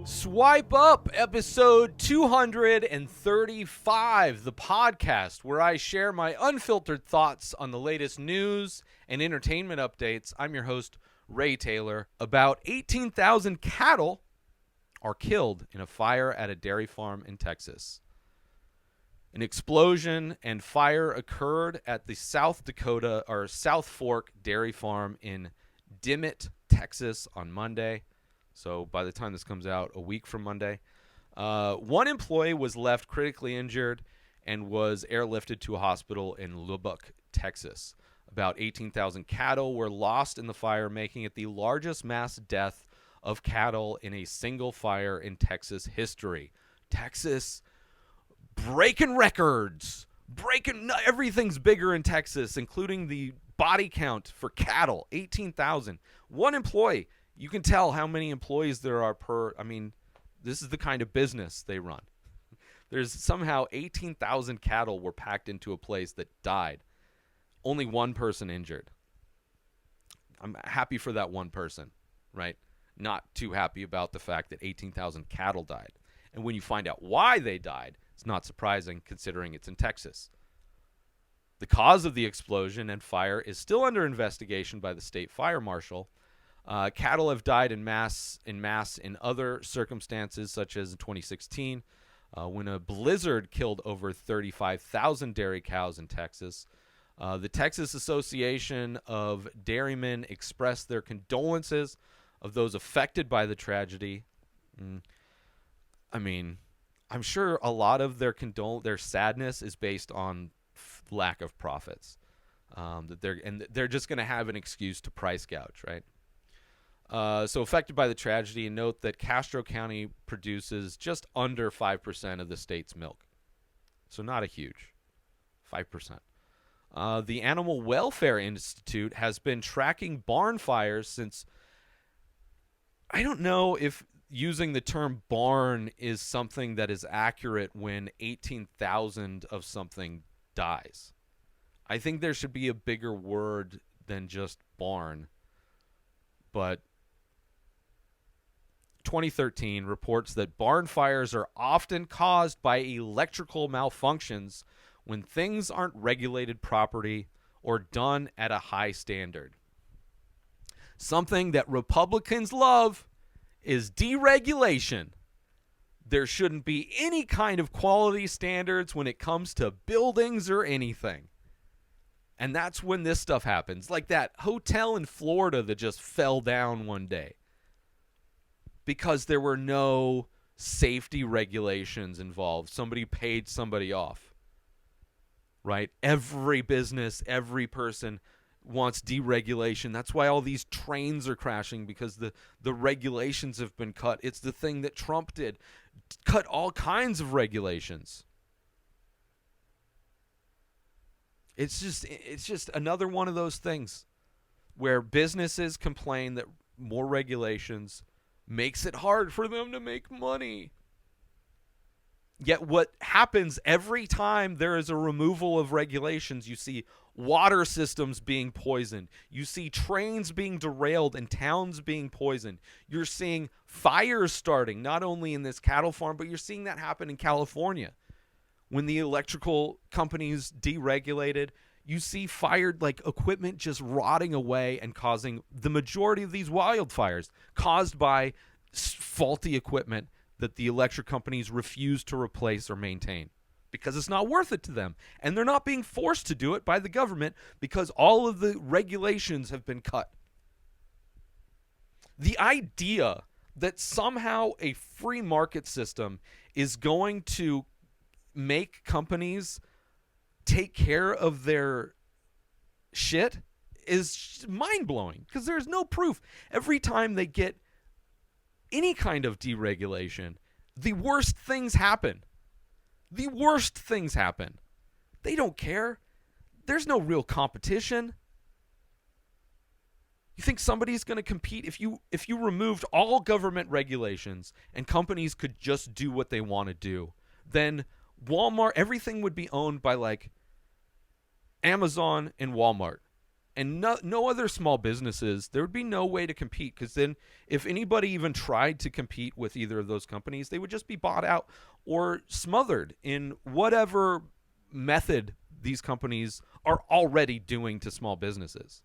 Swipe Up, episode 235, the podcast where I share my unfiltered thoughts on the latest news and entertainment updates. I'm your host, Ray Taylor. About 18,000 cattle are killed in a fire at a dairy farm in Texas. An explosion and fire occurred at the South Fork Dairy Farm in Dimmitt, Texas on Monday. So by the time this comes out, a week from Monday, one employee was left critically injured and was airlifted to a hospital in Lubbock, Texas. About 18,000 cattle were lost in the fire, making it the largest mass death of cattle in a single fire in Texas history. Texas breaking records. Everything's bigger in Texas, including the body count for cattle. 18,000. One employee. You can tell how many employees there are this is the kind of business they run. There's somehow 18,000 cattle were packed into a place that died. Only one person injured. I'm happy for that one person, right? Not too happy about the fact that 18,000 cattle died. And when you find out why they died, it's not surprising considering it's in Texas. The cause of the explosion and fire is still under investigation by the state fire marshal. Cattle have died in mass in other circumstances, such as in 2016, when a blizzard killed over 35,000 dairy cows in Texas. The Texas Association of Dairymen expressed their condolences of those affected by the tragedy. I'm sure a lot of their sadness is based on lack of profits. They're just going to have an excuse to price gouge, right? So affected by the tragedy, and note that Castro County produces just under 5% of the state's milk. So not a huge 5%. The Animal Welfare Institute has been tracking barn fires since, I don't know if using the term barn is something that is accurate when 18,000 of something dies. I think there should be a bigger word than just barn. But 2013 reports that barn fires are often caused by electrical malfunctions when things aren't regulated properly or done at a high standard. Something that Republicans love is deregulation. There shouldn't be any kind of quality standards when it comes to buildings or anything. And that's when this stuff happens. Like that hotel in Florida that just fell down one day because there were no safety regulations involved. Somebody paid somebody off, right? Every business, every person wants deregulation. That's why all these trains are crashing, because the regulations have been cut. It's the thing that Trump did. Cut all kinds of regulations. It's just another one of those things where businesses complain that more regulations makes it hard for them to make money. Yet what happens every time there is a removal of regulations, you see water systems being poisoned. You see trains being derailed and towns being poisoned. You're seeing fires starting, not only in this cattle farm, but you're seeing that happen in California. When the electrical companies deregulated, you see fired equipment just rotting away and causing the majority of these wildfires caused by faulty equipment that the electric companies refuse to replace or maintain because it's not worth it to them. And they're not being forced to do it by the government because all of the regulations have been cut. The idea that somehow a free market system is going to make companies take care of their shit is mind-blowing because there's no proof. Every time they get any kind of deregulation, the worst things happen. The worst things happen. They don't care. There's no real competition. You think somebody's going to compete if you removed all government regulations and companies could just do what they want to do? Then Walmart, everything would be owned by like Amazon and Walmart. And no other small businesses, there would be no way to compete, because then if anybody even tried to compete with either of those companies, they would just be bought out or smothered in whatever method these companies are already doing to small businesses.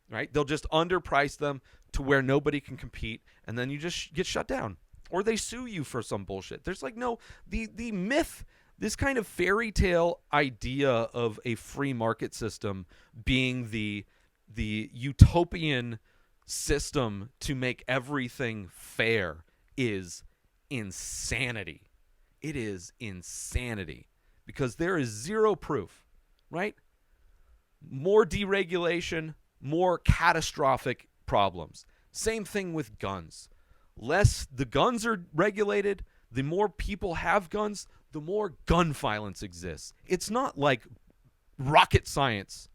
Right? They'll just underprice them to where nobody can compete, and then you just get shut down. Or they sue you for some bullshit. There's like no, the myth, this kind of fairy tale idea of a free market system being the utopian system to make everything fair is insanity. It is insanity, because there is zero proof, right? More deregulation, more catastrophic problems. Same thing with guns. Less the guns are regulated, the more people have guns, the more gun violence exists. It's not like rocket science.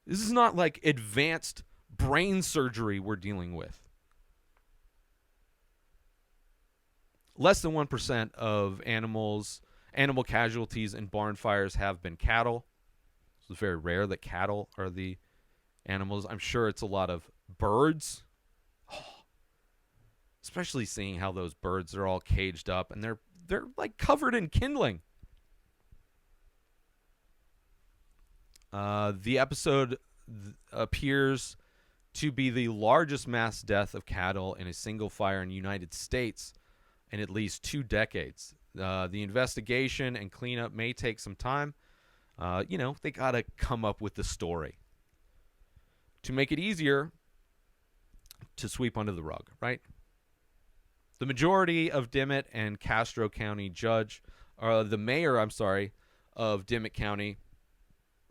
This is not like advanced brain surgery we're dealing with. Less than 1% of animal casualties in barn fires have been cattle. It's very rare that cattle are the animals. I'm sure it's a lot of birds. Especially seeing how those birds are all caged up and they're like covered in kindling. The episode appears to be the largest mass death of cattle in a single fire in the United States in at least 2 decades. The investigation and cleanup may take some time. They got to come up with the story to make it easier to sweep under the rug, right? The majority of Dimmitt and Castro County the mayor of Dimmitt County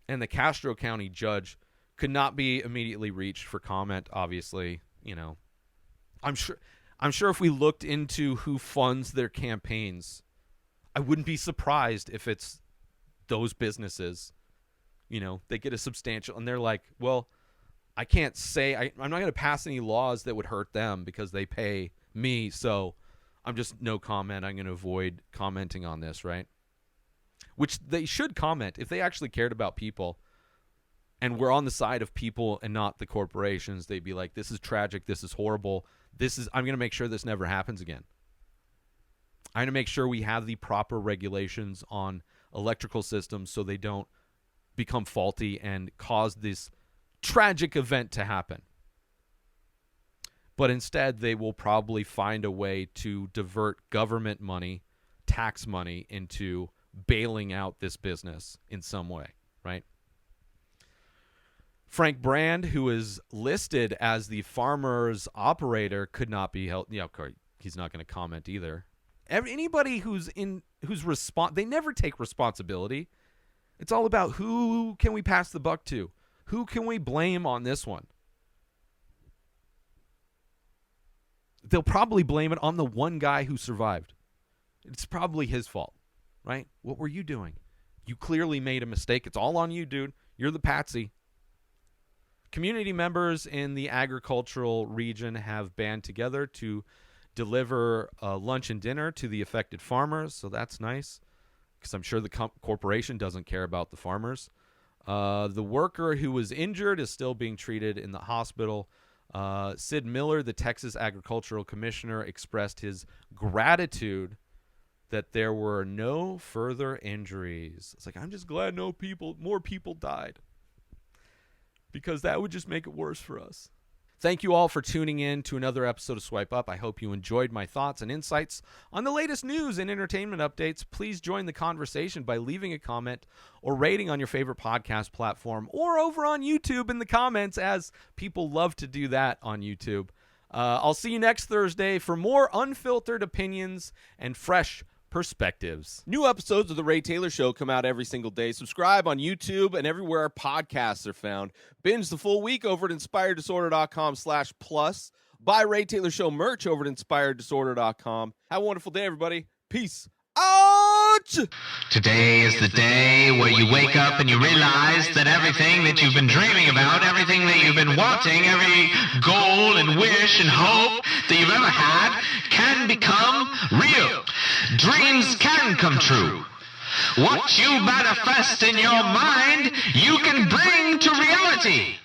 and the Castro County judge could not be immediately reached for comment, obviously. I'm sure if we looked into who funds their campaigns, I wouldn't be surprised if it's those businesses. They get a substantial, and they're like, well, I can't say, I'm not going to pass any laws that would hurt them because they pay me, so I'm just no comment. I'm going to avoid commenting on this, right? Which they should comment if they actually cared about people and were on the side of people and not the corporations. They'd be like, this is tragic, this is horrible, I'm going to make sure this never happens again. I'm going to make sure we have the proper regulations on electrical systems so they don't become faulty and cause this tragic event to happen. But instead, they will probably find a way to divert government money, tax money, into bailing out this business in some way, right? Frank Brand, who is listed as the farmer's operator, could not be held. Yeah, of course, he's not going to comment either. Anybody who's they never take responsibility. It's all about who can we pass the buck to? Who can we blame on this one? They'll probably blame it on the one guy who survived. It's probably his fault, right? What were you doing? You clearly made a mistake. It's all on you, dude. You're the patsy. Community members in the agricultural region have banded together to deliver lunch and dinner to the affected farmers, so that's nice, because I'm sure the corporation doesn't care about the farmers. The worker who was injured is still being treated in the hospital. Sid Miller, the Texas Agricultural Commissioner, expressed his gratitude that there were no further injuries. It's like, I'm just glad more people died, because that would just make it worse for us. Thank you all for tuning in to another episode of Swipe Up. I hope you enjoyed my thoughts and insights on the latest news and entertainment updates. Please join the conversation by leaving a comment or rating on your favorite podcast platform, or over on YouTube in the comments, as people love to do that on YouTube. I'll see you next Thursday for more unfiltered opinions and fresh perspectives. New episodes of The Ray Taylor Show come out every single day. Subscribe on YouTube and everywhere our podcasts are found. Binge the full week over at inspireddisorder.com/plus. Buy Ray Taylor Show merch over at inspireddisorder.com. Have a wonderful day, everybody. Peace out! Today is the day where you wake up and you realize that everything that you've been dreaming about, everything that you've been wanting, every goal and wish and hope that you've ever had can become real. Dreams can come true. What you manifest in your mind, you can bring to reality.